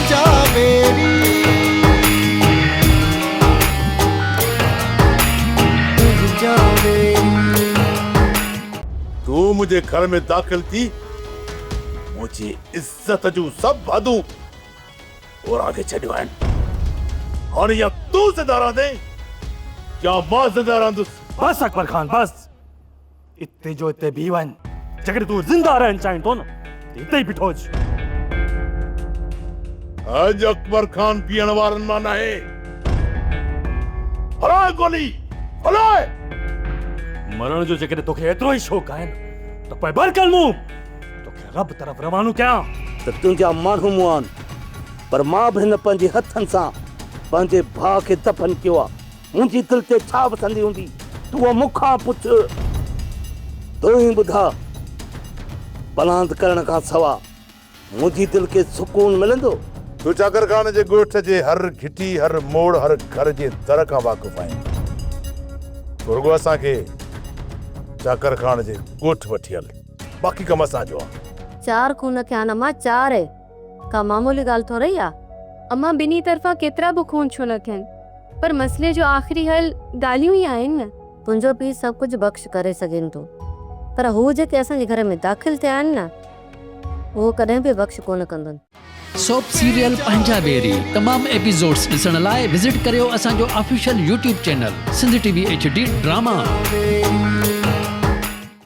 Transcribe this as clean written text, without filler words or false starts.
जा मेरी जा मेरी। तू मुझे घर में दाखिल थी, मुझे इज्जत जू सब हदूं और आगे चलियो आहिनि। और या तू ज़िंदा दे क्या मां ज़िंदा रहंदुसि? बस अकबर खान बस, इतने जो इतने भी वन जगह तू जिंदा रहना चाहिए तो ना इतने ही बिठो। अज अकबर खान पीअण वारनि मां नाहे। हलाए गोली हलाए। मरण जो जगह तोखे एतिरो ही शौक़ आहे न तो पे बरकल मुंह तोखे रब तरफ रवानो क्या त तुंहिंजा माण्हू मूं आहिनि, पर मां बि हिन पंहिंजे हथनि सां पंहिंजे भाउ खे दफ़न कयो आहे। मुंहिंजी दिलि ते छा वसंदी हूंदी तूं मूंखां पुछ। तूं ई ॿुधा, बलांद करण खां सवा मुंहिंजी दिलि खे सुकून मिलंदो? तू चाकर खान जे ॻोठ जे हर घिटी हर मोड़ हर घर जे दर खां वाक़ुफ़ आहीं। रुॻो असांखे चाकर खान जे ॻोठ वठी हल, बाक़ी कम असांजो आहे। 4 खून थिया न अम्मा, 4 है का मामूली ॻाल्हि थोड़ी आ। अम्मा ॿिन्ही तरफ़ा केतिरा बि खून छो न थियनि, पर मसइले जो आख़िरी हल ॻाल्हियूं ई आहिनि न। तुंहिंजो पीउ सभु कुझु बख़्श करे सघनि थो, पर हू जेके असांजे घर में दाख़िल थिया आहिनि न, उहो कॾहिं बि बख़्श कोन कंदनि। सोप सीरियल पंजाबेरी तमाम एपिसोड्स ॾिसण लाइ विज़िट करियो असांजो official YouTube channel Sindh TV HD drama.